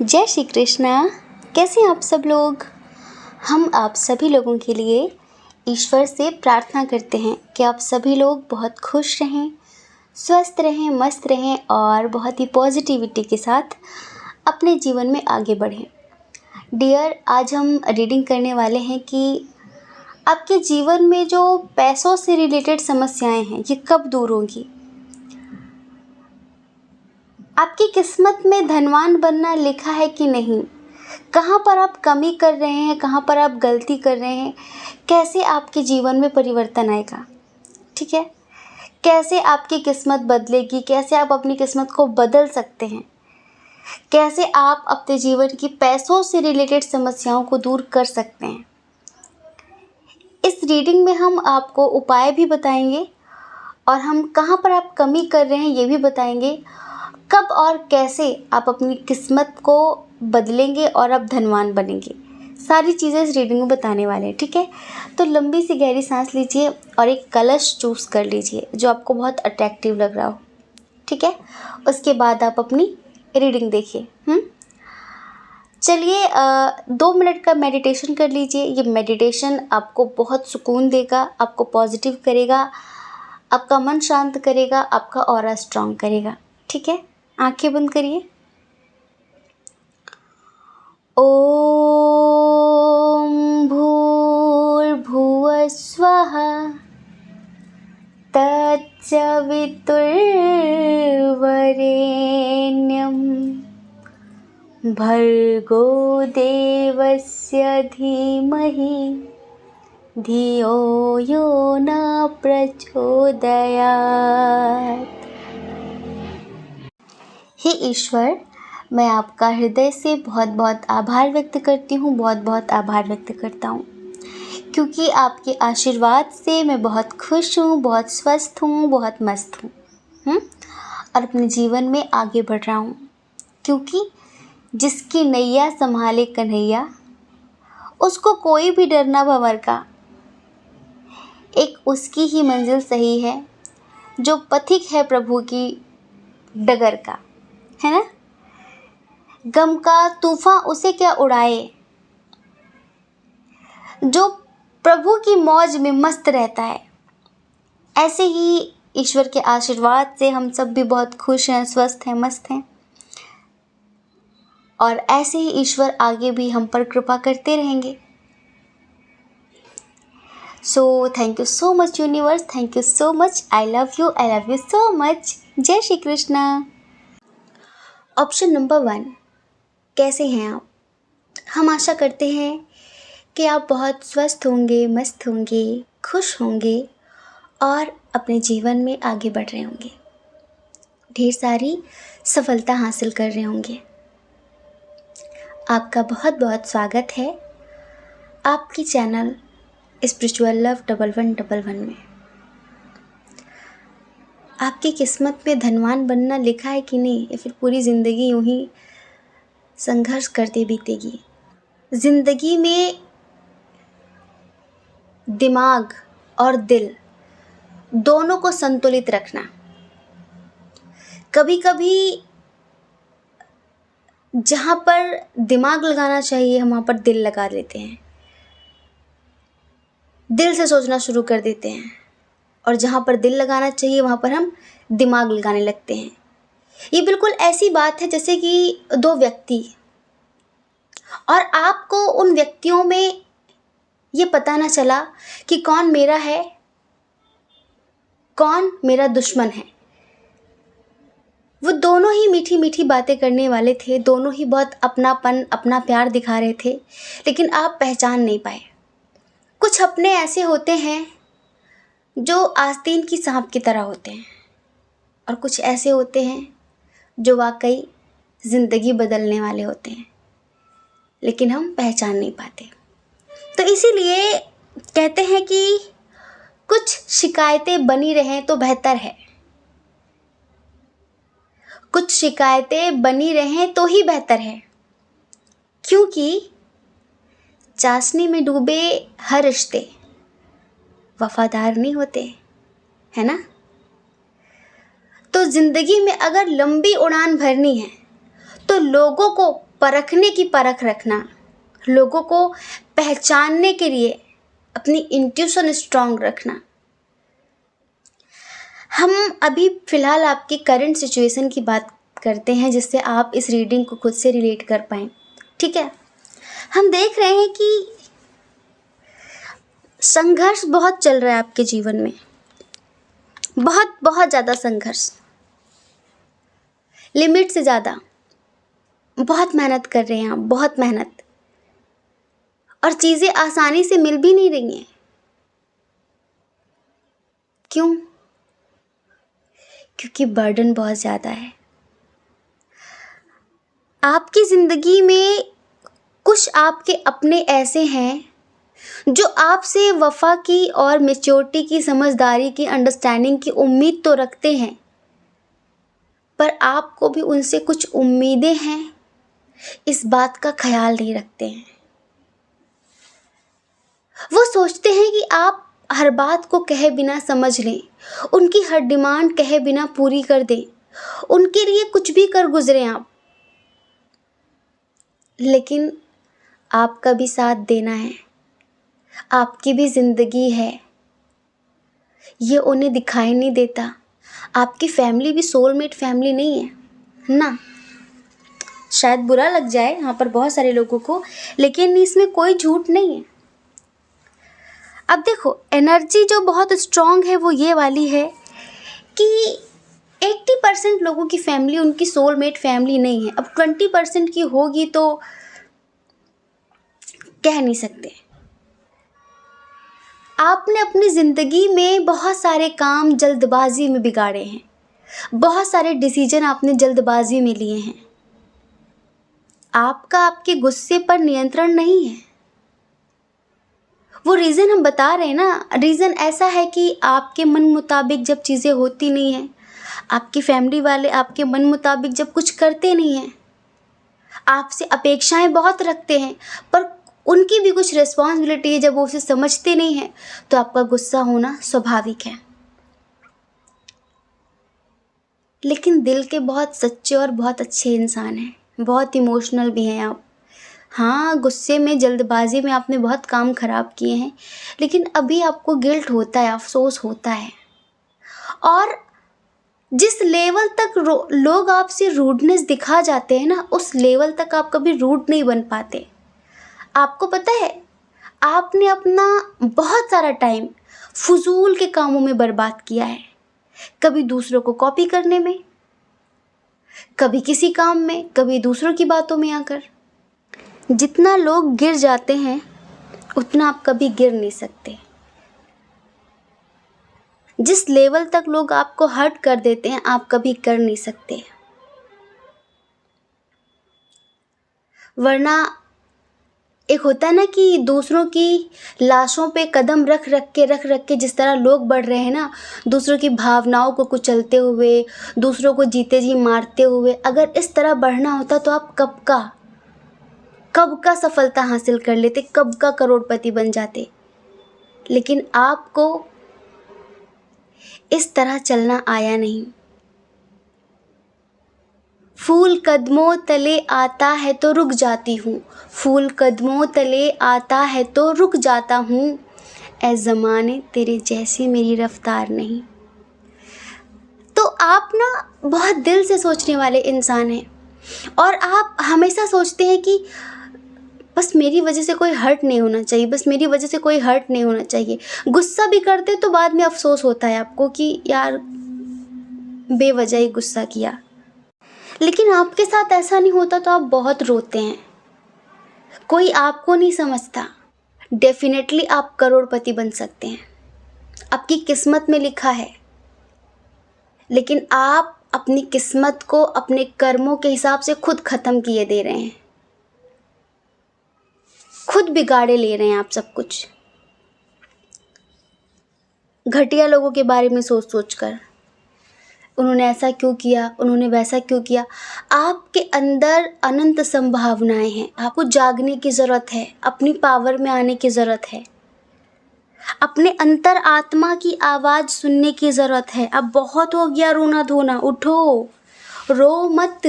जय श्री कृष्णा। कैसे हैं आप सब लोग। हम आप सभी लोगों के लिए ईश्वर से प्रार्थना करते हैं कि आप सभी लोग बहुत खुश रहें, स्वस्थ रहें, मस्त रहें और बहुत ही पॉजिटिविटी के साथ अपने जीवन में आगे बढ़ें। डियर, आज हम रीडिंग करने वाले हैं कि आपके जीवन में जो पैसों से रिलेटेड समस्याएं हैं ये कब दूर होंगी। आपकी किस्मत में धनवान बनना लिखा है कि नहीं, कहाँ पर आप कमी कर रहे हैं, कहाँ पर आप गलती कर रहे हैं, कैसे आपके जीवन में परिवर्तन आएगा। ठीक है, कैसे आपकी किस्मत बदलेगी, कैसे आप अपनी किस्मत को बदल सकते हैं, कैसे आप अपने जीवन की पैसों से रिलेटेड समस्याओं को दूर कर सकते हैं। इस रीडिंग में हम आपको उपाय भी बताएंगे और हम कहाँ पर आप कमी कर रहे हैं ये भी बताएंगे। कब और कैसे आप अपनी किस्मत को बदलेंगे और आप धनवान बनेंगे, सारी चीज़ें इस रीडिंग में बताने वाले हैं। ठीक है, तो लंबी सी गहरी सांस लीजिए और एक कलश चूज़ कर लीजिए जो आपको बहुत अट्रैक्टिव लग रहा हो। ठीक है, उसके बाद आप अपनी रीडिंग देखिए। चलिए 2 मिनट का मेडिटेशन कर लीजिए। ये मेडिटेशन आपको बहुत सुकून देगा, आपको पॉजिटिव करेगा, आपका मन शांत करेगा, आपका ऑरा स्ट्रांग करेगा। ठीक है, आंखें बंद करिए। ओम भूर्भुवः स्वः तत्सवितुर्वरेण्यं भर्गो देवस्य धीमहि धियो यो न प्रचोदयात्। हे ईश्वर, मैं आपका हृदय से बहुत बहुत आभार व्यक्त करती हूँ, बहुत बहुत आभार व्यक्त करता हूँ, क्योंकि आपके आशीर्वाद से मैं बहुत खुश हूँ, बहुत स्वस्थ हूँ, बहुत मस्त हूँ और अपने जीवन में आगे बढ़ रहा हूँ। क्योंकि जिसकी नैया संभाले कन्हैया, उसको कोई भी डर ना भंवर का। एक उसकी ही मंजिल सही है जो पथिक है प्रभु की डगर का, है ना। गम का तूफान उसे क्या उड़ाए, जो प्रभु की मौज में मस्त रहता है। ऐसे ही ईश्वर के आशीर्वाद से हम सब भी बहुत खुश हैं, स्वस्थ हैं, मस्त हैं और ऐसे ही ईश्वर आगे भी हम पर कृपा करते रहेंगे। So thank you so much universe, thank you so much. I love you so much. जय श्री कृष्णा। ऑप्शन नंबर 1, कैसे हैं आप। हम आशा करते हैं कि आप बहुत स्वस्थ होंगे, मस्त होंगे, खुश होंगे और अपने जीवन में आगे बढ़ रहे होंगे, ढेर सारी सफलता हासिल कर रहे होंगे। आपका बहुत बहुत स्वागत है आपकी चैनल स्पिरिचुअल लव 1111 में। आपकी किस्मत में धनवान बनना लिखा है कि नहीं, या फिर पूरी ज़िंदगी यूं ही संघर्ष करते बीतेगी। ज़िंदगी में दिमाग और दिल दोनों को संतुलित रखना। कभी कभी जहाँ पर दिमाग लगाना चाहिए हम वहाँ पर दिल लगा लेते हैं, दिल से सोचना शुरू कर देते हैं, और जहाँ पर दिल लगाना चाहिए वहाँ पर हम दिमाग लगाने लगते हैं। ये बिल्कुल ऐसी बात है जैसे कि 2 व्यक्ति, और आपको उन व्यक्तियों में ये पता ना चला कि कौन मेरा है, कौन मेरा दुश्मन है। वो दोनों ही मीठी मीठी बातें करने वाले थे, दोनों ही बहुत अपनापन, अपना प्यार दिखा रहे थे, लेकिन आप पहचान नहीं पाए। कुछ अपने ऐसे होते हैं जो आस्तीन की सांप की तरह होते हैं, और कुछ ऐसे होते हैं जो वाकई ज़िंदगी बदलने वाले होते हैं, लेकिन हम पहचान नहीं पाते। तो इसीलिए कहते हैं कि कुछ शिकायतें बनी रहें तो बेहतर है, कुछ शिकायतें बनी रहें तो ही बेहतर है, क्योंकि चाशनी में डूबे हर रिश्ते वफादार नहीं होते, है ना। तो ज़िंदगी में अगर लंबी उड़ान भरनी है तो लोगों को परखने की परख रखना, लोगों को पहचानने के लिए अपनी इंट्यूशन स्ट्रांग रखना। हम अभी फ़िलहाल आपकी करंट सिचुएशन की बात करते हैं, जिससे आप इस रीडिंग को खुद से रिलेट कर पाएँ, ठीक है। हम देख रहे हैं कि संघर्ष बहुत चल रहा है आपके जीवन में, बहुत बहुत ज़्यादा संघर्ष, लिमिट से ज़्यादा। बहुत मेहनत कर रहे हैं आप, बहुत मेहनत, और चीज़ें आसानी से मिल भी नहीं रही हैं। क्यों? क्योंकि बर्डन बहुत ज़्यादा है। आपकी ज़िंदगी में कुछ आपके अपने ऐसे हैं जो आपसे वफ़ा की और मैच्योरिटी की, समझदारी की, अंडरस्टैंडिंग की उम्मीद तो रखते हैं, पर आपको भी उनसे कुछ उम्मीदें हैं, इस बात का ख्याल नहीं रखते हैं। वो सोचते हैं कि आप हर बात को कहे बिना समझ लें, उनकी हर डिमांड कहे बिना पूरी कर दें, उनके लिए कुछ भी कर गुजरें आप। लेकिन आपका भी साथ देना है, आपकी भी ज़िंदगी है, ये उन्हें दिखाई नहीं देता। आपकी फैमिली भी सोलमेट फैमिली नहीं है ना। शायद बुरा लग जाए यहाँ पर बहुत सारे लोगों को, लेकिन इसमें कोई झूठ नहीं है। अब देखो, एनर्जी जो बहुत स्ट्रॉन्ग है वो ये वाली है कि 80% लोगों की फैमिली उनकी सोलमेट फैमिली नहीं है। अब 20% की होगी तो कह नहीं सकते। आपने अपनी ज़िंदगी में बहुत सारे काम जल्दबाजी में बिगाड़े हैं, बहुत सारे डिसीजन आपने जल्दबाजी में लिए हैं। आपका आपके गुस्से पर नियंत्रण नहीं है। वो रीज़न हम बता रहे हैं ना, रीज़न ऐसा है कि आपके मन मुताबिक जब चीज़ें होती नहीं हैं, आपकी फैमिली वाले आपके मन मुताबिक जब कुछ करते नहीं हैं, आपसे अपेक्षाएं बहुत रखते हैं, पर उनकी भी कुछ रिस्पॉन्सिबिलिटी है, जब वो उसे समझते नहीं हैं तो आपका गुस्सा होना स्वाभाविक है। लेकिन दिल के बहुत सच्चे और बहुत अच्छे इंसान हैं, बहुत इमोशनल भी हैं आप। हाँ, गुस्से में, जल्दबाजी में आपने बहुत काम ख़राब किए हैं, लेकिन अभी आपको गिल्ट होता है, अफसोस होता है। और जिस लेवल तक लोग आपसे रूडनेस दिखा जाते हैं ना, उस लेवल तक आप कभी रूड नहीं बन पाते। आपको पता है, आपने अपना बहुत सारा टाइम फजूल के कामों में बर्बाद किया है। कभी दूसरों को कॉपी करने में, कभी किसी काम में, कभी दूसरों की बातों में आकर। जितना लोग गिर जाते हैं उतना आप कभी गिर नहीं सकते। जिस लेवल तक लोग आपको हर्ट कर देते हैं आप कभी कर नहीं सकते। वरना एक होता है ना कि दूसरों की लाशों पे कदम रख रख के जिस तरह लोग बढ़ रहे हैं ना, दूसरों की भावनाओं को कुचलते हुए, दूसरों को जीते जी मारते हुए, अगर इस तरह बढ़ना होता तो आप कब का सफलता हासिल कर लेते, कब का करोड़पति बन जाते। लेकिन आपको इस तरह चलना आया नहीं। फूल कदमों तले आता है तो रुक जाती हूँ, फूल कदमों तले आता है तो रुक जाता हूँ, ऐ ज़माने तेरे जैसी मेरी रफ्तार नहीं। तो आप ना बहुत दिल से सोचने वाले इंसान हैं, और आप हमेशा सोचते हैं कि बस मेरी वजह से कोई हर्ट नहीं होना चाहिए, बस मेरी वजह से कोई हर्ट नहीं होना चाहिए। गुस्सा भी करते तो बाद में अफसोस होता है आपको कि यार बेवजह ही गुस्सा किया। लेकिन आपके साथ ऐसा नहीं होता तो आप बहुत रोते हैं। कोई आपको नहीं समझता। डेफिनेटली आप करोड़पति बन सकते हैं, आपकी किस्मत में लिखा है। लेकिन आप अपनी किस्मत को अपने कर्मों के हिसाब से खुद ख़त्म किए दे रहे हैं, खुद बिगाड़े ले रहे हैं आप सब कुछ। घटिया लोगों के बारे में सोच सोच कर, उन्होंने ऐसा क्यों किया, उन्होंने वैसा क्यों किया। आपके अंदर अनंत संभावनाएं हैं, आपको जागने की ज़रूरत है, अपनी पावर में आने की ज़रूरत है, अपने अंतर आत्मा की आवाज़ सुनने की ज़रूरत है। अब बहुत हो गया रोना धोना, उठो, रो मत।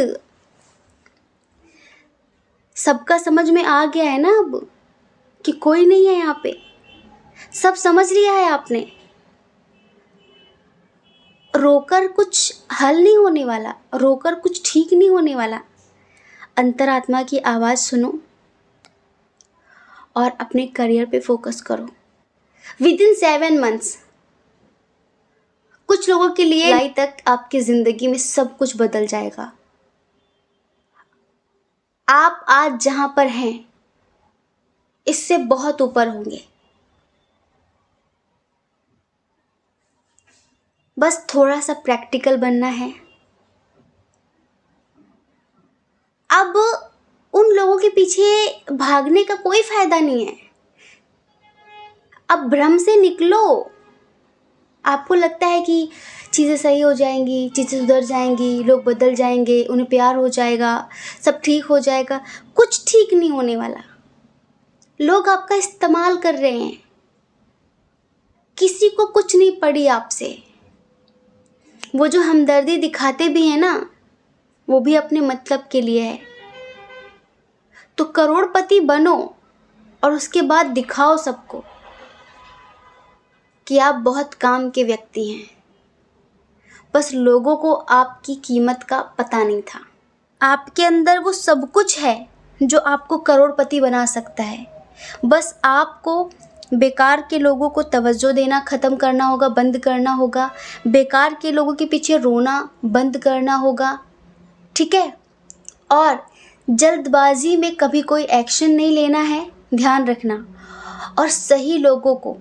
सबका समझ में आ गया है ना अब कि कोई नहीं है यहाँ पे, सब समझ लिया है आपने। रोकर कुछ हल नहीं होने वाला, रोकर कुछ ठीक नहीं होने वाला। अंतरात्मा की आवाज़ सुनो और अपने करियर पे फोकस करो। विदिन 7 मंथ्स कुछ लोगों के लिए जुलाई तक आपकी ज़िंदगी में सब कुछ बदल जाएगा। आप आज जहाँ पर हैं इससे बहुत ऊपर होंगे। बस थोड़ा सा प्रैक्टिकल बनना है। अब उन लोगों के पीछे भागने का कोई फायदा नहीं है। अब भ्रम से निकलो। आपको लगता है कि चीज़ें सही हो जाएंगी, चीज़ें सुधर जाएंगी, लोग बदल जाएंगे, उन्हें प्यार हो जाएगा, सब ठीक हो जाएगा। कुछ ठीक नहीं होने वाला। लोग आपका इस्तेमाल कर रहे हैं। किसी को कुछ नहीं पड़ी आपसे। वो जो हमदर्दी दिखाते भी हैं ना, वो भी अपने मतलब के लिए है। तो करोड़पति बनो और उसके बाद दिखाओ सबको कि आप बहुत काम के व्यक्ति हैं। बस लोगों को आपकी कीमत का पता नहीं था। आपके अंदर वो सब कुछ है जो आपको करोड़पति बना सकता है। बस आपको बेकार के लोगों को तवज्जो देना ख़त्म करना होगा, बंद करना होगा। बेकार के लोगों के पीछे रोना बंद करना होगा, ठीक है। और जल्दबाजी में कभी कोई एक्शन नहीं लेना है, ध्यान रखना। और सही लोगों को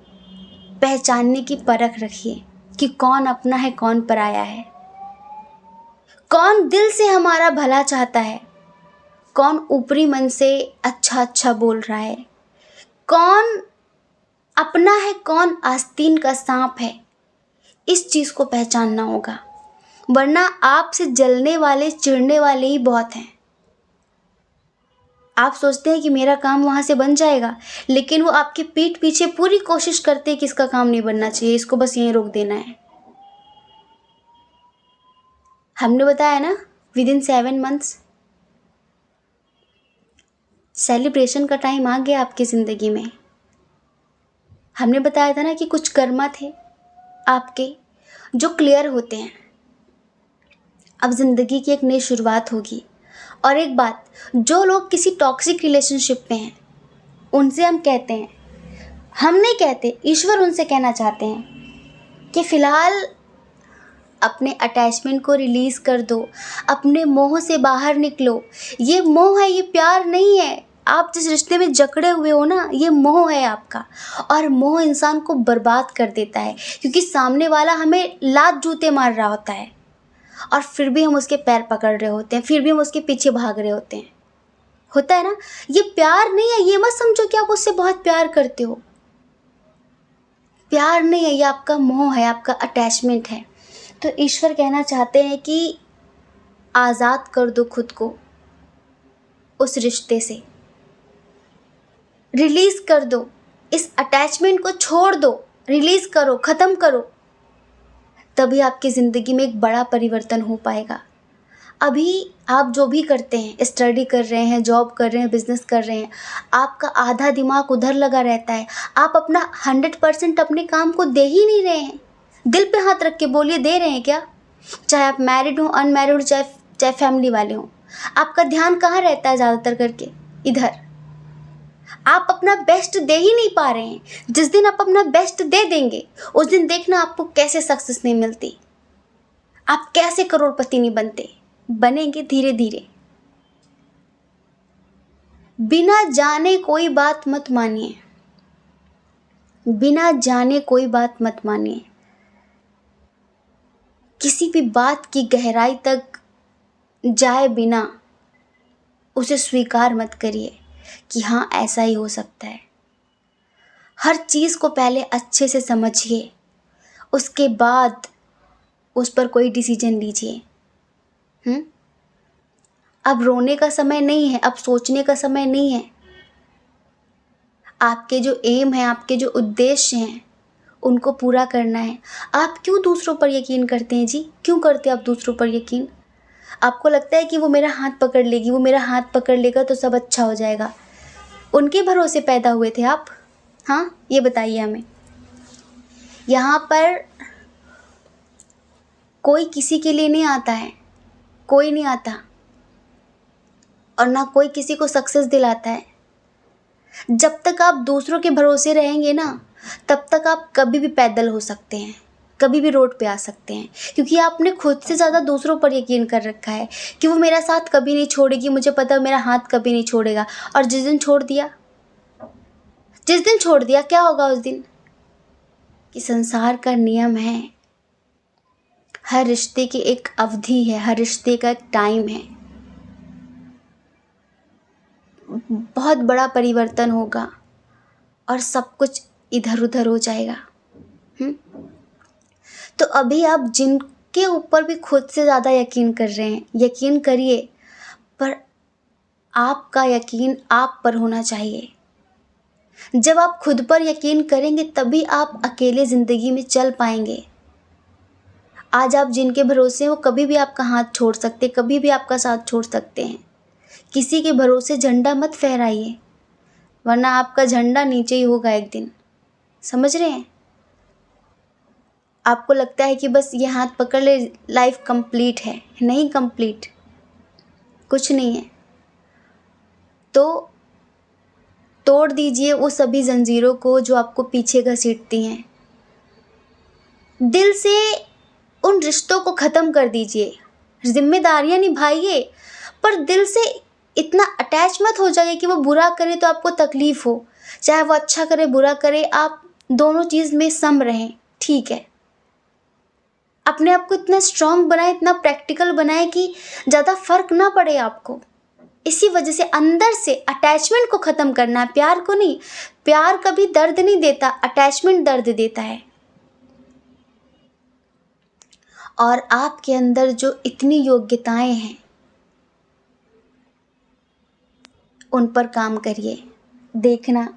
पहचानने की परख रखिए कि कौन अपना है, कौन पराया है, कौन दिल से हमारा भला चाहता है, कौन ऊपरी मन से अच्छा अच्छा बोल रहा है, कौन अपना है, कौन आस्तीन का सांप है। इस चीज़ को पहचानना होगा, वरना आपसे जलने वाले, चिढ़ने वाले ही बहुत हैं। आप सोचते हैं कि मेरा काम वहाँ से बन जाएगा, लेकिन वो आपके पीठ पीछे पूरी कोशिश करते हैं कि इसका काम नहीं बनना चाहिए, इसको बस यहीं रोक देना है। हमने बताया ना, विदिन 7 मंथ्स सेलिब्रेशन का टाइम आ गया आपकी ज़िंदगी में। हमने बताया था ना कि कुछ कर्मा थे आपके जो क्लियर होते हैं। अब ज़िंदगी की एक नई शुरुआत होगी। और एक बात, जो लोग किसी टॉक्सिक रिलेशनशिप में हैं उनसे हम कहते हैं, हम नहीं कहते, ईश्वर उनसे कहना चाहते हैं कि फ़िलहाल अपने अटैचमेंट को रिलीज़ कर दो, अपने मोह से बाहर निकलो। ये मोह है, ये प्यार नहीं है। आप जिस रिश्ते में जकड़े हुए हो ना, ये मोह है आपका। और मोह इंसान को बर्बाद कर देता है, क्योंकि सामने वाला हमें लात जूते मार रहा होता है और फिर भी हम उसके पैर पकड़ रहे होते हैं, फिर भी हम उसके पीछे भाग रहे होते हैं। होता है ना। ये प्यार नहीं है। ये मत समझो कि आप उससे बहुत प्यार करते हो। प्यार नहीं है, ये आपका मोह है, आपका अटैचमेंट है। तो ईश्वर कहना चाहते हैं कि आज़ाद कर दो खुद को उस रिश्ते से, रिलीज़ कर दो, इस अटैचमेंट को छोड़ दो, रिलीज़ करो, ख़त्म करो। तभी आपकी ज़िंदगी में एक बड़ा परिवर्तन हो पाएगा। अभी आप जो भी करते हैं, स्टडी कर रहे हैं, जॉब कर रहे हैं, बिजनेस कर रहे हैं, आपका आधा दिमाग उधर लगा रहता है। आप अपना 100% अपने काम को दे ही नहीं रहे हैं। दिल पे हाथ रख के बोलिए, दे रहे हैं क्या? चाहे आप मैरिड हो, अनमैरिड हो, चाहे फैमिली वाले हों, आपका ध्यान कहाँ रहता है ज़्यादातर करके? इधर। आप अपना बेस्ट दे ही नहीं पा रहे हैं। जिस दिन आप अपना बेस्ट दे देंगे, उस दिन देखना आपको कैसे सक्सेस नहीं मिलती, आप कैसे करोड़पति नहीं बनते। बनेंगे धीरे धीरे। बिना जाने कोई बात मत मानिए, बिना जाने कोई बात मत मानिए। किसी भी बात की गहराई तक जाए बिना उसे स्वीकार मत करिए कि हाँ ऐसा ही हो सकता है। हर चीज़ को पहले अच्छे से समझिए, उसके बाद उस पर कोई डिसीजन लीजिए। अब रोने का समय नहीं है, अब सोचने का समय नहीं है। आपके जो एम है, आपके जो उद्देश्य हैं, उनको पूरा करना है। आप क्यों दूसरों पर यकीन करते हैं जी? क्यों करते हैं आप दूसरों पर यकीन? आपको लगता है कि वो मेरा हाथ पकड़ लेगी, वो मेरा हाथ पकड़ लेगा तो सब अच्छा हो जाएगा। उनके भरोसे पैदा हुए थे आप? हाँ, ये बताइए हमें। यहाँ पर कोई किसी के लिए नहीं आता है, कोई नहीं आता, और ना कोई किसी को सक्सेस दिलाता है। जब तक आप दूसरों के भरोसे रहेंगे ना, तब तक आप कभी भी पैदल हो सकते हैं, कभी भी रोड पे आ सकते हैं, क्योंकि आपने खुद से ज़्यादा दूसरों पर यकीन कर रखा है कि वो मेरा साथ कभी नहीं छोड़ेगी, मुझे पता है मेरा हाथ कभी नहीं छोड़ेगा। और जिस दिन छोड़ दिया क्या होगा उस दिन? कि संसार का नियम है, हर रिश्ते की एक अवधि है, हर रिश्ते का एक टाइम है। बहुत बड़ा परिवर्तन होगा और सब कुछ इधर उधर हो जाएगा। तो अभी आप जिनके ऊपर भी खुद से ज़्यादा यकीन कर रहे हैं, यकीन करिए, पर आपका यकीन आप पर होना चाहिए। जब आप खुद पर यकीन करेंगे तभी आप अकेले ज़िंदगी में चल पाएंगे। आज आप जिनके भरोसे हैं वो कभी भी आपका हाथ छोड़ सकते, कभी भी आपका साथ छोड़ सकते हैं। किसी के भरोसे झंडा मत फहराइए, वरना आपका झंडा नीचे ही होगा एक दिन। समझ रहे हैं? आपको लगता है कि बस ये हाथ पकड़ ले लाइफ कंप्लीट है, नहीं कंप्लीट, कुछ नहीं है। तो तोड़ दीजिए वो सभी जंजीरों को जो आपको पीछे घसीटती हैं। दिल से उन रिश्तों को ख़त्म कर दीजिए, जिम्मेदारियां निभाइए, पर दिल से इतना अटैच मत हो जाइए कि वो बुरा करे तो आपको तकलीफ़ हो, चाहे वो अच्छा करे बुरा करे, आप दोनों चीज़ में सम रहें, ठीक है। अपने आप को इतना स्ट्रांग बनाए, इतना प्रैक्टिकल बनाए कि ज़्यादा फर्क ना पड़े आपको। इसी वजह से अंदर से अटैचमेंट को ख़त्म करना है, प्यार को नहीं। प्यार कभी दर्द नहीं देता, अटैचमेंट दर्द देता है। और आपके अंदर जो इतनी योग्यताएं हैं उन पर काम करिए, देखना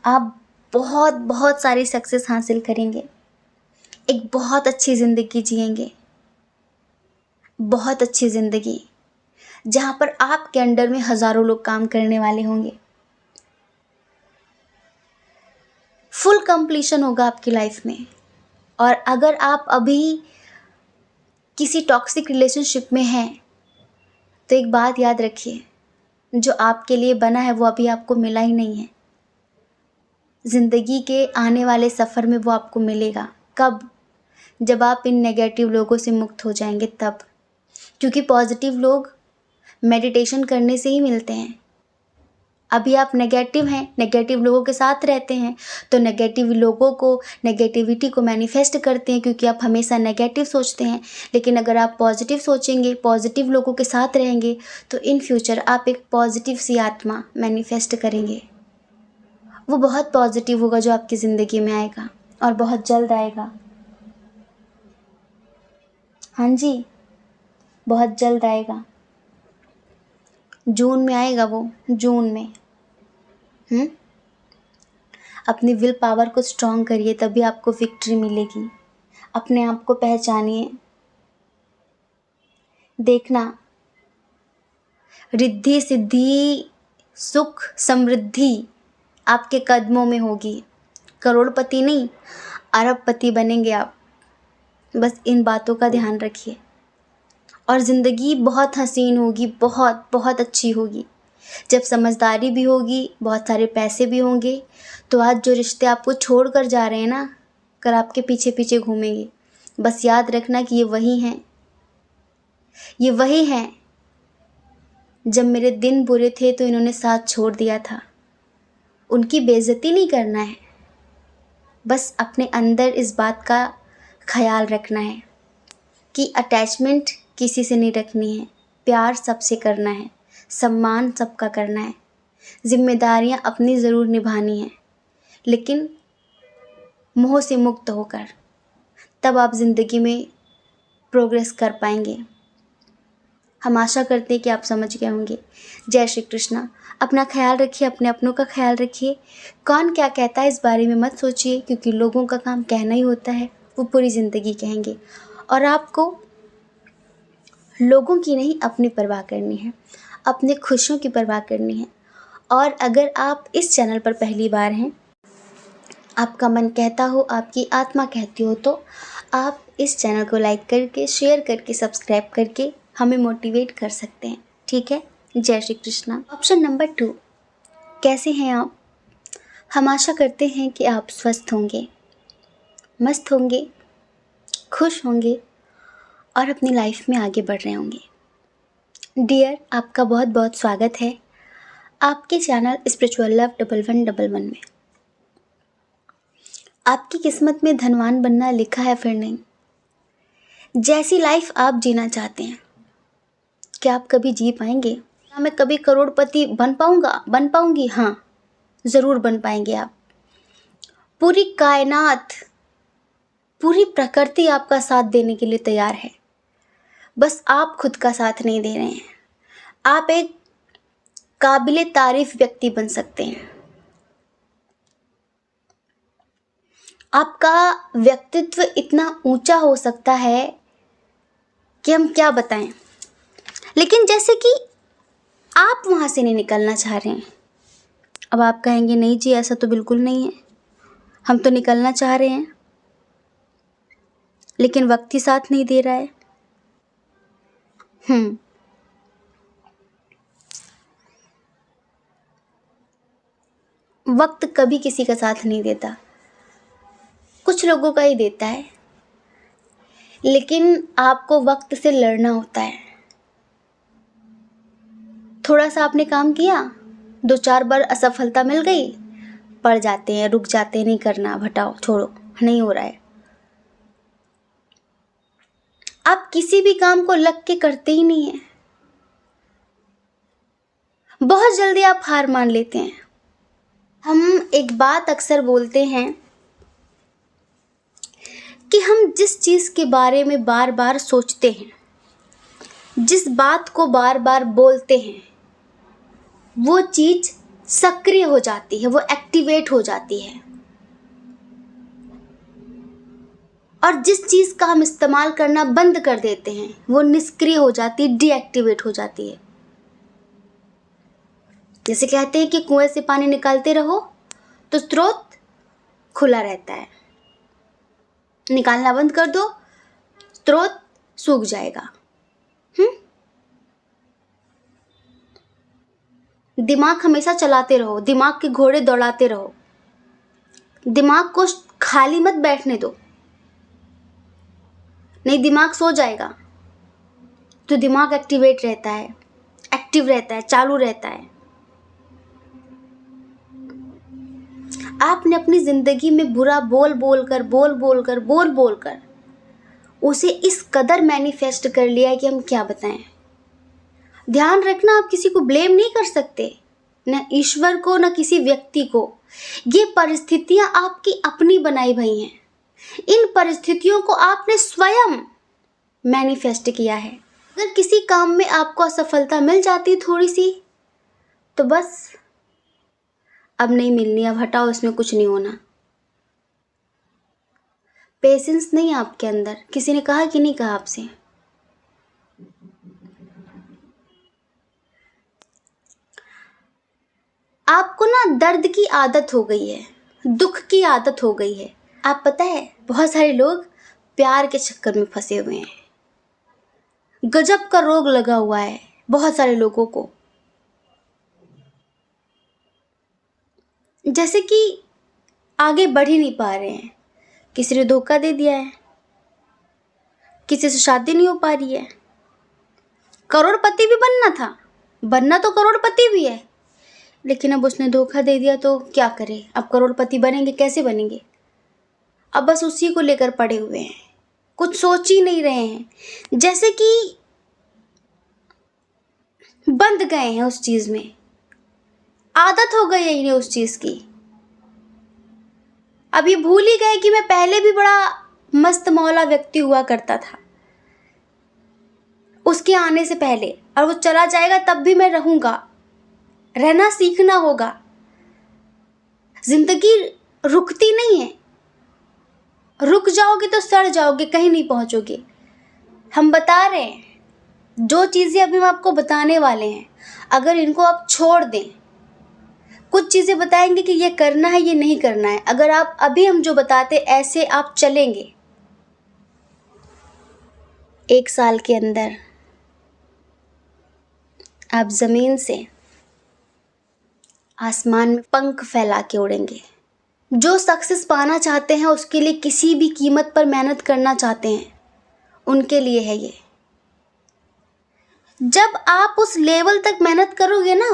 आप बहुत बहुत सारी सक्सेस हासिल करेंगे, एक बहुत अच्छी ज़िंदगी जिएंगे, बहुत अच्छी ज़िंदगी जहाँ पर आपके अंडर में हज़ारों लोग काम करने वाले होंगे। फुल कंप्लीशन होगा आपकी लाइफ में। और अगर आप अभी किसी टॉक्सिक रिलेशनशिप में हैं तो एक बात याद रखिए, जो आपके लिए बना है वो अभी आपको मिला ही नहीं है। ज़िंदगी के आने वाले सफ़र में वो आपको मिलेगा। कब? जब आप इन नेगेटिव लोगों से मुक्त हो जाएंगे तब, क्योंकि पॉजिटिव लोग मेडिटेशन करने से ही मिलते हैं। अभी आप नेगेटिव हैं, नेगेटिव लोगों के साथ रहते हैं, तो नेगेटिव लोगों को, नेगेटिविटी को मैनिफेस्ट करते हैं, क्योंकि आप हमेशा नेगेटिव सोचते हैं। लेकिन अगर आप पॉजिटिव सोचेंगे, पॉजिटिव लोगों के साथ रहेंगे, तो इन फ्यूचर आप एक पॉजिटिव सी आत्मा मैनिफेस्ट करेंगे। वो बहुत पॉजिटिव होगा जो आपकी ज़िंदगी में आएगा, और बहुत जल्द आएगा। हाँ जी, बहुत जल्द आएगा। जून में आएगा वो, जून में। अपनी विल पावर को स्ट्रॉन्ग करिए, तभी आपको विक्ट्री मिलेगी। अपने आप को पहचानिए। देखना, रिद्धि सिद्धि सुख समृद्धि आपके कदमों में होगी। करोड़पति नहीं, अरबपति बनेंगे आप। बस इन बातों का ध्यान रखिए। और ज़िंदगी बहुत हसीन होगी, बहुत बहुत अच्छी होगी। जब समझदारी भी होगी, बहुत सारे पैसे भी होंगे, तो आज जो रिश्ते आपको छोड़ कर जा रहे हैं ना, कल आपके पीछे पीछे घूमेंगे। बस याद रखना कि ये वही हैं, ये वही हैं। जब मेरे दिन बुरे थे तो इन्होंने साथ छोड़ दिया था। उनकी बेइज्जती नहीं करना है, बस अपने अंदर इस बात का ख्याल रखना है कि अटैचमेंट किसी से नहीं रखनी है, प्यार सबसे करना है, सम्मान सबका करना है, जिम्मेदारियां अपनी ज़रूर निभानी है, लेकिन मोह से मुक्त होकर। तब आप ज़िंदगी में प्रोग्रेस कर पाएंगे। हम आशा करते हैं कि आप समझ गए होंगे। जय श्री कृष्णा। अपना ख्याल रखिए, अपने अपनों का ख्याल रखिए। कौन क्या कहता है इस बारे में मत सोचिए, क्योंकि लोगों का काम कहना ही होता है, वो पूरी ज़िंदगी कहेंगे। और आपको लोगों की नहीं, अपनी परवाह करनी है, अपने खुशियों की परवाह करनी है। और अगर आप इस चैनल पर पहली बार हैं, आपका मन कहता हो, आपकी आत्मा कहती हो, तो आप इस चैनल को लाइक करके, शेयर करके, सब्सक्राइब करके हमें मोटिवेट कर सकते हैं। ठीक है। जय श्री कृष्णा। ऑप्शन नंबर 2, कैसे हैं आप? हम आशा करते हैं कि आप स्वस्थ होंगे, मस्त होंगे, खुश होंगे और अपनी लाइफ में आगे बढ़ रहे होंगे। डियर, आपका बहुत बहुत स्वागत है आपके चैनल स्पिरिचुअल लव 1111 में। आपकी किस्मत में धनवान बनना लिखा है फिर नहीं। जैसी लाइफ आप जीना चाहते हैं, क्या आप कभी जी पाएंगे? क्या मैं कभी करोड़पति बन पाऊंगा, बन पाऊंगी? हाँ, ज़रूर बन पाएंगे आप। पूरी कायनात, पूरी प्रकृति आपका साथ देने के लिए तैयार है, बस आप खुद का साथ नहीं दे रहे हैं। आप एक काबिले तारीफ व्यक्ति बन सकते हैं। आपका व्यक्तित्व इतना ऊंचा हो सकता है कि हम क्या बताएं। लेकिन जैसे कि आप वहाँ से नहीं निकलना चाह रहे हैं। अब आप कहेंगे नहीं जी, ऐसा तो बिल्कुल नहीं है, हम तो निकलना चाह रहे हैं लेकिन वक्त ही साथ नहीं दे रहा है। वक्त कभी किसी का साथ नहीं देता, कुछ लोगों का ही देता है, लेकिन आपको वक्त से लड़ना होता है। थोड़ा सा आपने काम किया, 2-4 बार असफलता मिल गई, पड़ जाते हैं, रुक जाते हैं, नहीं करना, हटाओ, छोड़ो, नहीं हो रहा है। आप किसी भी काम को लग के करते ही नहीं है, बहुत जल्दी आप हार मान लेते हैं। हम एक बात अक्सर बोलते हैं कि हम जिस चीज़ के बारे में बार बार सोचते हैं, जिस बात को बार बार बोलते हैं, वो चीज़ सक्रिय हो जाती है, वो एक्टिवेट हो जाती है। और जिस चीज़ का हम इस्तेमाल करना बंद कर देते हैं, वो निष्क्रिय हो जाती है, डीएक्टिवेट हो जाती है। जैसे कहते हैं कि कुएं से पानी निकालते रहो तो स्रोत खुला रहता है, निकालना बंद कर दो, स्रोत सूख जाएगा। दिमाग हमेशा चलाते रहो, दिमाग के घोड़े दौड़ाते रहो, दिमाग को खाली मत बैठने दो, नहीं दिमाग सो जाएगा। तो दिमाग एक्टिवेट रहता है, एक्टिव रहता है, चालू रहता है। आपने अपनी जिंदगी में बुरा बोल बोल कर उसे इस कदर मैनिफेस्ट कर लिया है कि हम क्या बताएं। ध्यान रखना, आप किसी को ब्लेम नहीं कर सकते, न ईश्वर को, न किसी व्यक्ति को। ये परिस्थितियां आपकी अपनी बनाई हुई हैं। इन परिस्थितियों को आपने स्वयं मैनिफेस्ट किया है। अगर किसी काम में आपको असफलता मिल जाती थोड़ी सी, तो बस अब नहीं मिलनी, अब हटाओ, इसमें कुछ नहीं होना। पेशेंस नहीं आपके अंदर। किसी ने कहा कि नहीं कहा आपसे? आपको ना दर्द की आदत हो गई है, दुख की आदत हो गई है। आप पता है, बहुत सारे लोग प्यार के चक्कर में फंसे हुए हैं, गजब का रोग लगा हुआ है बहुत सारे लोगों को। जैसे कि आगे बढ़ ही नहीं पा रहे हैं, किसी ने धोखा दे दिया है, किसी से शादी नहीं हो पा रही है। करोड़पति भी बनना था, बनना तो करोड़पति भी है, लेकिन अब उसने धोखा दे दिया तो क्या करे। अब करोड़पति बनेंगे, कैसे बनेंगे? अब बस उसी को लेकर पड़े हुए हैं, कुछ सोच ही नहीं रहे हैं, जैसे कि बंध गए हैं उस चीज में, आदत हो गई है इन्हें उस चीज की। अब ये भूल ही गए कि मैं पहले भी बड़ा मस्त मौला व्यक्ति हुआ करता था उसके आने से पहले, और वो चला जाएगा तब भी मैं रहूंगा। रहना सीखना होगा। जिंदगी रुकती नहीं है, रुक जाओगे तो सड़ जाओगे, कहीं नहीं पहुंचोगे। हम बता रहे हैं, जो चीज़ें अभी हम आपको बताने वाले हैं, अगर इनको आप छोड़ दें, कुछ चीज़ें बताएंगे कि ये करना है, ये नहीं करना है, अगर आप अभी हम जो बताते ऐसे आप चलेंगे, 1 साल के अंदर आप ज़मीन से आसमान में पंख फैला के उड़ेंगे। जो सक्सेस पाना चाहते हैं, उसके लिए किसी भी कीमत पर मेहनत करना चाहते हैं, उनके लिए है ये। जब आप उस लेवल तक मेहनत करोगे ना,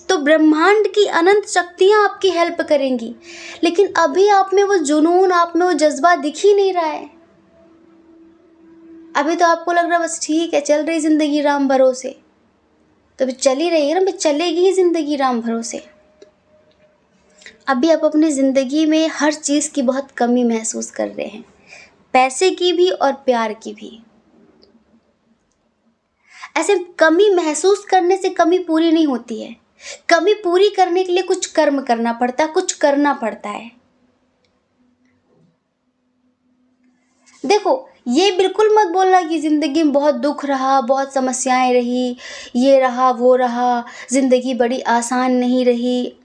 तो ब्रह्मांड की अनंत शक्तियाँ आपकी हेल्प करेंगी। लेकिन अभी आप में वो जुनून, आप में वो जज्बा दिख ही नहीं रहा है। अभी तो आपको लग रहा है बस ठीक है, चल रही ज़िंदगी राम भरोसे। तो अभी चल ही रही है ना, चलेगी ही ज़िंदगी राम भरोसे। अभी आप अपनी ज़िंदगी में हर चीज़ की बहुत कमी महसूस कर रहे हैं, पैसे की भी और प्यार की भी। ऐसे कमी महसूस करने से कमी पूरी नहीं होती है। कमी पूरी करने के लिए कुछ कर्म करना पड़ता है, कुछ करना पड़ता है। देखो, ये बिल्कुल मत बोलना कि ज़िंदगी में बहुत दुख रहा, बहुत समस्याएं रही, ये रहा वो रहा, ज़िंदगी बड़ी आसान नहीं रही,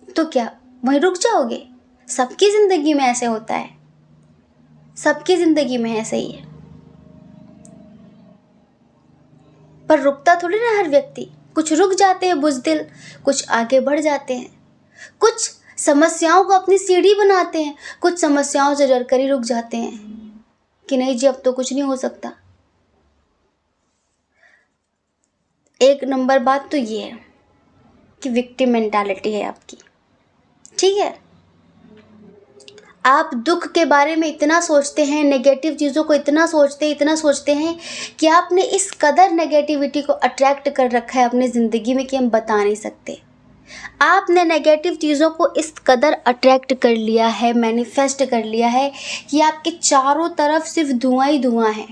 तो क्या वहीं रुक जाओगे? सबकी ज़िंदगी में ऐसे होता है, सबकी ज़िंदगी में ऐसे ही है। पर रुकता थोड़ी ना हर व्यक्ति, कुछ रुक जाते हैं बुज़दिल, कुछ आगे बढ़ जाते हैं, कुछ समस्याओं को अपनी सीढ़ी बनाते हैं, कुछ समस्याओं से डरकर ही रुक जाते हैं कि नहीं जी अब तो कुछ नहीं हो सकता। एक नंबर बात तो ये है कि विक्टिम मेंटालिटी है आपकी, ठीक है। आप दुख के बारे में इतना सोचते हैं, नेगेटिव चीज़ों को इतना सोचते हैं कि आपने इस कदर नेगेटिविटी को अट्रैक्ट कर रखा है अपनी ज़िंदगी में कि हम बता नहीं सकते। आपने नेगेटिव चीज़ों को इस कदर अट्रैक्ट कर लिया है, मैनिफेस्ट कर लिया है कि आपके चारों तरफ सिर्फ धुआं ही धुआं है,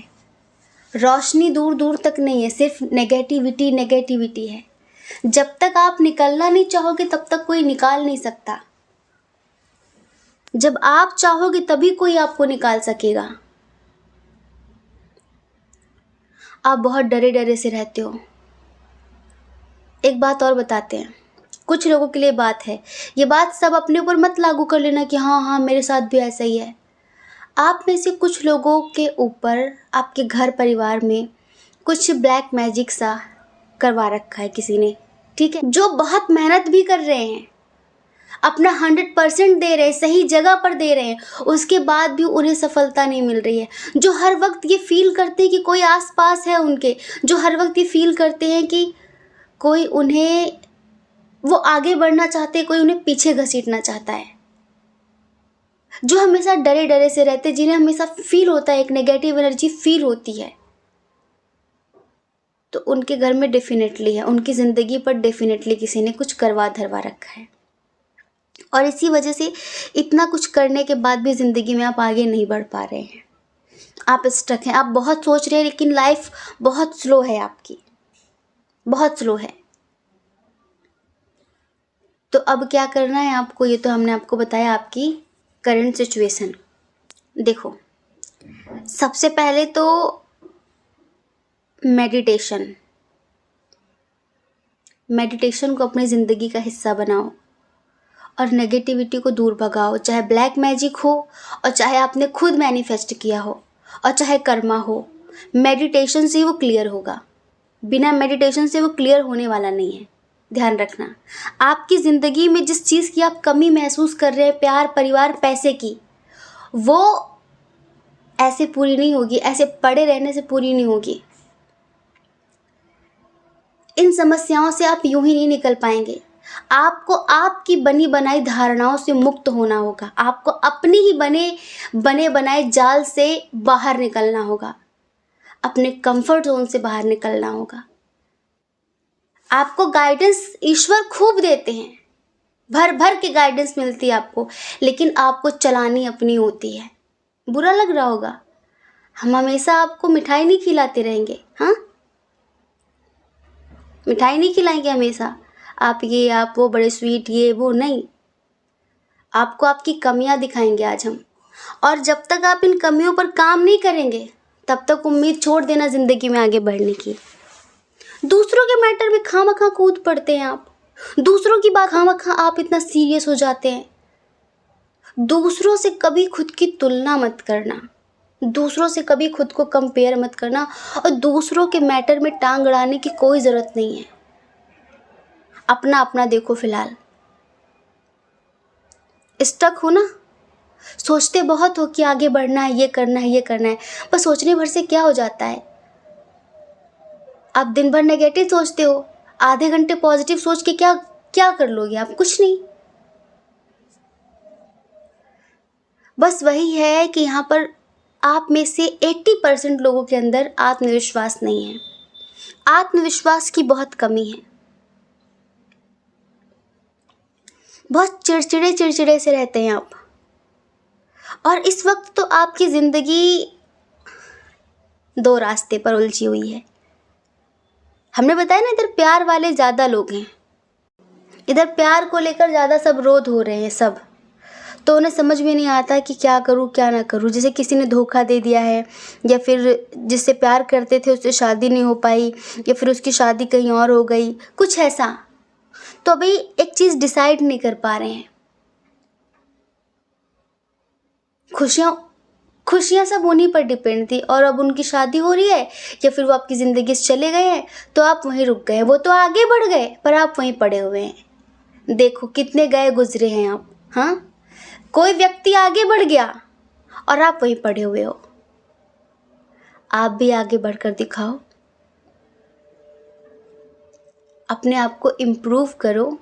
रोशनी दूर दूर तक नहीं है, सिर्फ नेगेटिविटी है। जब तक आप निकलना नहीं चाहोगे तब तक कोई निकाल नहीं सकता। जब आप चाहोगे तभी कोई आपको निकाल सकेगा। आप बहुत डरे डरे से रहते हो। एक बात और बताते हैं, कुछ लोगों के लिए बात है, ये बात सब अपने ऊपर मत लागू कर लेना कि हाँ मेरे साथ भी ऐसा ही है। आप में से कुछ लोगों के ऊपर, आपके घर परिवार में कुछ ब्लैक मैजिक सा करवा रखा है किसी ने, ठीक है, जो बहुत मेहनत भी कर रहे हैं, अपना 100% दे रहे हैं, सही जगह पर दे रहे हैं, उसके बाद भी उन्हें सफलता नहीं मिल रही है। जो हर वक्त ये फील करते हैं कि कोई आसपास है उनके, जो हर वक्त ये फील करते हैं कि कोई उन्हें, वो आगे बढ़ना चाहते हैं, कोई उन्हें पीछे घसीटना चाहता है, जो हमेशा डरे डरे से रहते, जिन्हें हमेशा फील होता है, एक नेगेटिव एनर्जी फील होती है, तो उनके घर में डेफिनेटली है, उनकी ज़िंदगी पर डेफिनेटली किसी ने कुछ करवा धरवा रखा है। और इसी वजह से इतना कुछ करने के बाद भी ज़िंदगी में आप आगे नहीं बढ़ पा रहे हैं, आप स्टक हैं। आप बहुत सोच रहे हैं लेकिन लाइफ बहुत स्लो है आपकी, बहुत स्लो है। तो अब क्या करना है आपको, ये तो हमने आपको बताया आपकी करंट सिचुएशन। देखो, सबसे पहले तो मेडिटेशन को अपनी ज़िंदगी का हिस्सा बनाओ और नेगेटिविटी को दूर भगाओ। चाहे ब्लैक मैजिक हो और चाहे आपने खुद मैनिफेस्ट किया हो और चाहे कर्मा हो, मेडिटेशन से वो क्लियर होगा। बिना मेडिटेशन से वो क्लियर होने वाला नहीं है, ध्यान रखना। आपकी ज़िंदगी में जिस चीज़ की आप कमी महसूस कर रहे हैं, प्यार, परिवार, पैसे की, वो ऐसे पूरी नहीं होगी, ऐसे पड़े रहने से पूरी नहीं होगी। इन समस्याओं से आप यूं ही नहीं निकल पाएंगे। आपको आपकी बनी बनाई धारणाओं से मुक्त होना होगा। आपको अपनी ही बने बनाए जाल से बाहर निकलना होगा, अपने कंफर्ट जोन से बाहर निकलना होगा। आपको गाइडेंस ईश्वर खूब देते हैं, भर भर के गाइडेंस मिलती है आपको, लेकिन आपको चलानी अपनी होती है। बुरा लग रहा होगा, हम हमेशा आपको मिठाई नहीं खिलाते रहेंगे, हाँ, मिठाई नहीं खिलाएंगे हमेशा, आप वो बड़े स्वीट, ये वो नहीं। आपको आपकी कमियां दिखाएंगे आज हम। और जब तक आप इन कमियों पर काम नहीं करेंगे, तब तक उम्मीद छोड़ देना ज़िंदगी में आगे बढ़ने की। दूसरों के मैटर में खामखा कूद पड़ते हैं आप, दूसरों की बात खामखा आप इतना सीरियस हो जाते हैं। दूसरों से कभी खुद की तुलना मत करना, दूसरों से कभी खुद को कंपेयर मत करना, और दूसरों के मैटर में टांग अड़ाने की कोई ज़रूरत नहीं है। अपना अपना देखो। फिलहाल स्टक हो ना, सोचते बहुत हो कि आगे बढ़ना है, ये करना है, ये करना है, पर सोचने भर से क्या हो जाता है। आप दिन भर नेगेटिव सोचते हो, आधे घंटे पॉजिटिव सोच के क्या क्या कर लोगे आप? कुछ नहीं। बस वही है कि यहाँ पर आप में से 80% लोगों के अंदर आत्मविश्वास नहीं है, आत्मविश्वास की बहुत कमी है। बहुत चिड़चिड़े चिड़चिड़े से रहते हैं आप, और इस वक्त तो आपकी ज़िंदगी दो रास्ते पर उलझी हुई है। हमने बताया ना, इधर प्यार वाले ज़्यादा लोग हैं, इधर प्यार को लेकर ज़्यादा सब रोध हो रहे हैं सब, तो उन्हें समझ में नहीं आता कि क्या करूँ क्या ना करूँ। जैसे किसी ने धोखा दे दिया है, या फिर जिससे प्यार करते थे उससे शादी नहीं हो पाई, या फिर उसकी शादी कहीं और हो गई, कुछ ऐसा। तो अभी एक चीज़ डिसाइड नहीं कर पा रहे हैं। खुशियाँ सब उन्हीं पर डिपेंड थी, और अब उनकी शादी हो रही है या फिर वो आपकी ज़िंदगी से चले गए हैं तो आप वहीं रुक गए। वो तो आगे बढ़ गए पर आप वहीं पड़े हुए हैं। देखो कितने गए गुजरे हैं आप। हाँ, कोई व्यक्ति आगे बढ़ गया और आप वहीं पड़े हुए हो। आप भी आगे बढ़कर दिखाओ, अपने आप को इम्प्रूव करो,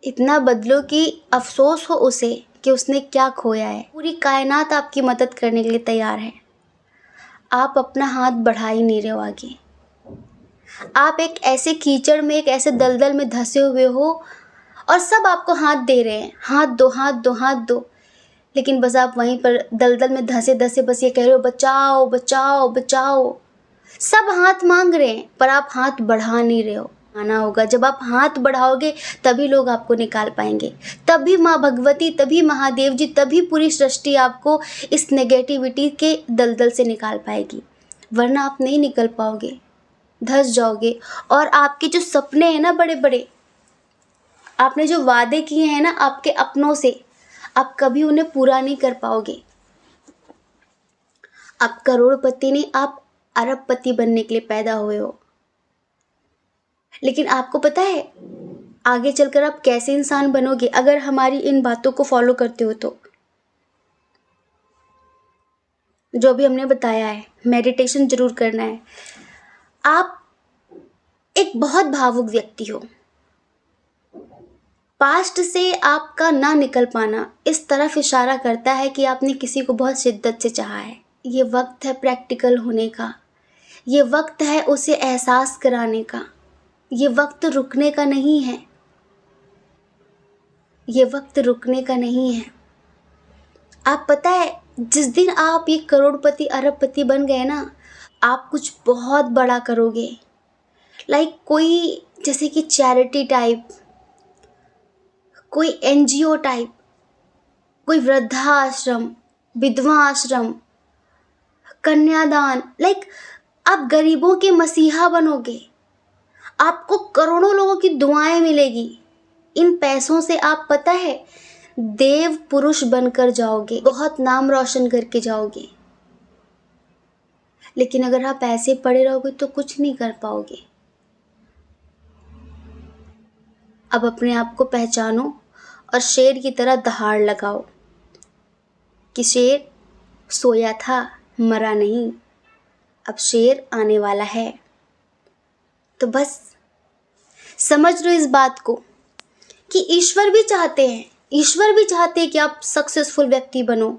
इतना बदलो कि अफसोस हो उसे कि उसने क्या खोया है। पूरी कायनात आपकी मदद करने के लिए तैयार है, आप अपना हाथ बढ़ा ही नहीं रहे हो आगे। आप एक ऐसे कीचड़ में, एक ऐसे दलदल में धंसे हुए हो और सब आपको हाथ दे रहे हैं, हाथ दो हाथ दो हाथ दो, लेकिन बस आप वहीं पर दलदल में धंसे धंसे बस ये कह रहे हो बचाओ बचाओ बचाओ। सब हाथ मांग रहे हैं पर आप हाथ बढ़ा नहीं रहे हो। आना होगा, जब आप हाथ बढ़ाओगे तभी लोग आपको निकाल पाएंगे, तभी माँ भगवती, तभी महादेव जी, तभी पूरी सृष्टि आपको इस नेगेटिविटी के दलदल से निकाल पाएगी, वरना आप नहीं निकल पाओगे, धंस जाओगे। और आपके जो सपने हैं ना बड़े बड़े, आपने जो वादे किए हैं ना आपके अपनों से, आप कभी उन्हें पूरा नहीं कर पाओगे। आप करोड़पति नहीं, आप अरबपति बनने के लिए पैदा हुए हो। लेकिन आपको पता है आगे चलकर आप कैसे इंसान बनोगे अगर हमारी इन बातों को फॉलो करते हो तो? जो भी हमने बताया है, मेडिटेशन जरूर करना है। आप एक बहुत भावुक व्यक्ति हो, पास्ट से आपका ना निकल पाना इस तरफ इशारा करता है कि आपने किसी को बहुत शिद्दत से चाहा है। ये वक्त है प्रैक्टिकल होने का, ये वक्त है उसे एहसास कराने का, ये वक्त रुकने का नहीं है, ये वक्त रुकने का नहीं है। आप पता है जिस दिन आप ये करोड़पति अरबपति बन गए ना, आप कुछ बहुत बड़ा करोगे। लाइक कोई जैसे कि चैरिटी टाइप, कोई एनजीओ टाइप, कोई वृद्धा आश्रम, विधवा आश्रम, कन्यादान, लाइक आप गरीबों के मसीहा बनोगे। आपको करोड़ों लोगों की दुआएं मिलेगी। इन पैसों से आप पता है देव पुरुष बनकर जाओगे, बहुत नाम रोशन करके जाओगे। लेकिन अगर आप ऐसे पड़े रहोगे तो कुछ नहीं कर पाओगे। अब अपने आप को पहचानो और शेर की तरह दहाड़ लगाओ कि शेर सोया था, मरा नहीं, अब शेर आने वाला है। तो बस समझ लो इस बात को कि ईश्वर भी चाहते हैं कि आप सक्सेसफुल व्यक्ति बनो,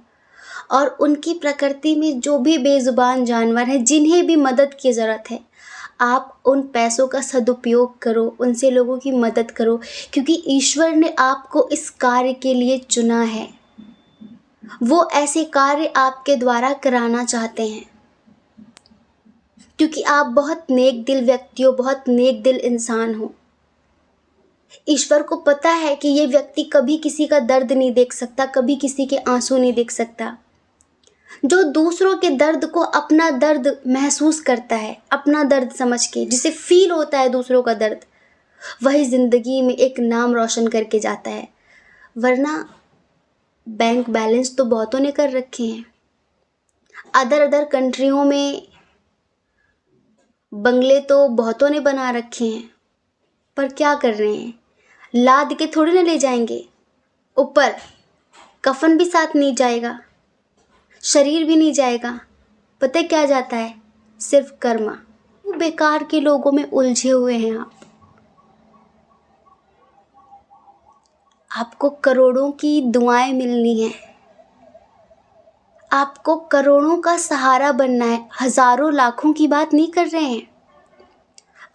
और उनकी प्रकृति में जो भी बेजुबान जानवर हैं, जिन्हें भी मदद की ज़रूरत है, आप उन पैसों का सदुपयोग करो, उनसे लोगों की मदद करो, क्योंकि ईश्वर ने आपको इस कार्य के लिए चुना है। वो ऐसे कार्य आपके द्वारा कराना चाहते हैं, क्योंकि आप बहुत नेक दिल व्यक्ति हो, बहुत नेक दिल इंसान हो। ईश्वर को पता है कि ये व्यक्ति कभी किसी का दर्द नहीं देख सकता, कभी किसी के आंसू नहीं देख सकता, जो दूसरों के दर्द को अपना दर्द महसूस करता है, अपना दर्द समझ के, जिसे फील होता है दूसरों का दर्द, वही ज़िंदगी में एक नाम रोशन करके जाता है। वरना बैंक बैलेंस तो बहुतों ने कर रखे हैं, अदर कंट्रियों में बंगले तो बहुतों ने बना रखे हैं, पर क्या कर रहे हैं, लाद के थोड़ी ना ले जाएंगे। ऊपर कफन भी साथ नहीं जाएगा, शरीर भी नहीं जाएगा, पता है क्या जाता है, सिर्फ कर्मा। बेकार के लोगों में उलझे हुए हैं आप। आपको करोड़ों की दुआएं मिलनी है, आपको करोड़ों का सहारा बनना है, हजारों लाखों की बात नहीं कर रहे हैं।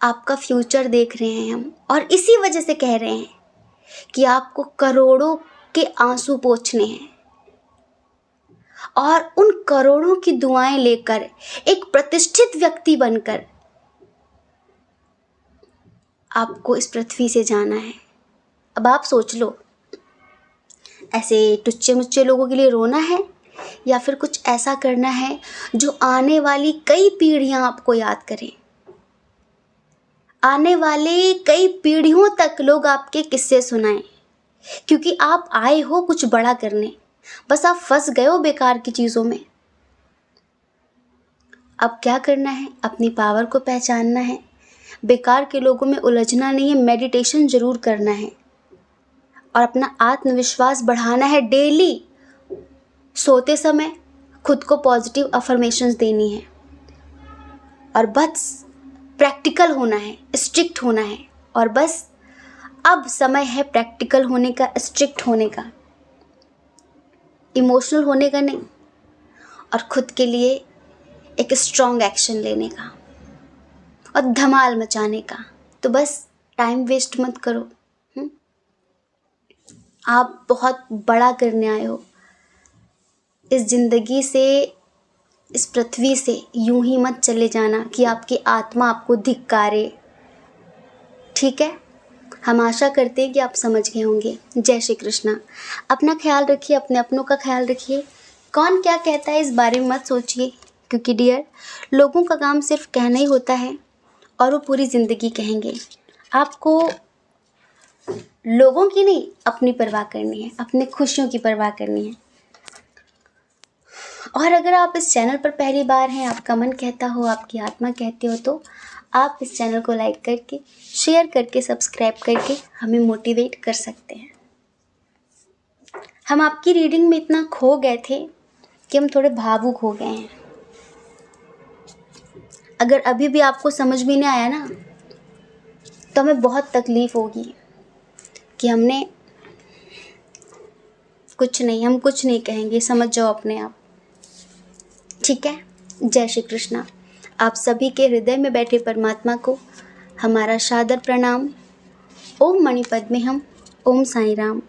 आपका फ्यूचर देख रहे हैं हम, और इसी वजह से कह रहे हैं कि आपको करोड़ों के आंसू पोंछने हैं, और उन करोड़ों की दुआएं लेकर एक प्रतिष्ठित व्यक्ति बनकर आपको इस पृथ्वी से जाना है। अब आप सोच लो, ऐसे टुच्चे मुच्चे लोगों के लिए रोना है, या फिर कुछ ऐसा करना है जो आने वाली कई पीढ़ियां आपको याद करें, आने वाले कई पीढ़ियों तक लोग आपके किस्से सुनाएं, क्योंकि आप आए हो कुछ बड़ा करने, बस आप फंस गए हो बेकार की चीज़ों में। अब क्या करना है, अपनी पावर को पहचानना है, बेकार के लोगों में उलझना नहीं है, मेडिटेशन ज़रूर करना है, और अपना आत्मविश्वास बढ़ाना है। डेली सोते समय खुद को पॉजिटिव अफर्मेशंस देनी है, और बस प्रैक्टिकल होना है, स्ट्रिक्ट होना है, और बस अब समय है प्रैक्टिकल होने का, स्ट्रिक्ट होने का, इमोशनल होने का नहीं, और खुद के लिए एक स्ट्रॉन्ग एक्शन लेने का और धमाल मचाने का। तो बस टाइम वेस्ट मत करो। आप बहुत बड़ा करने आए हो इस ज़िंदगी से, इस पृथ्वी से यूं ही मत चले जाना कि आपकी आत्मा आपको धिक्कारे। ठीक है, हम आशा करते हैं कि आप समझ गए होंगे। जय श्री कृष्णा। अपना ख्याल रखिए, अपने अपनों का ख्याल रखिए। कौन क्या कहता है इस बारे में मत सोचिए, क्योंकि डियर, लोगों का काम सिर्फ कहना ही होता है, और वो पूरी ज़िंदगी कहेंगे। आपको लोगों की नहीं, अपनी परवाह करनी है, अपने खुशियों की परवाह करनी है। और अगर आप इस चैनल पर पहली बार हैं, आपका मन कहता हो, आपकी आत्मा कहती हो, तो आप इस चैनल को लाइक करके, शेयर करके, सब्सक्राइब करके हमें मोटिवेट कर सकते हैं। हम आपकी रीडिंग में इतना खो गए थे कि हम थोड़े भावुक हो गए हैं। अगर अभी भी आपको समझ में नहीं आया ना, तो हमें बहुत तकलीफ़ होगी कि हमने हम कुछ नहीं कहेंगे, समझ जाओ अपने आप। ठीक है, जय श्री कृष्णा। आप सभी के हृदय में बैठे परमात्मा को हमारा सादर प्रणाम। ओम मणि पद्मे हम, ओम साईं राम।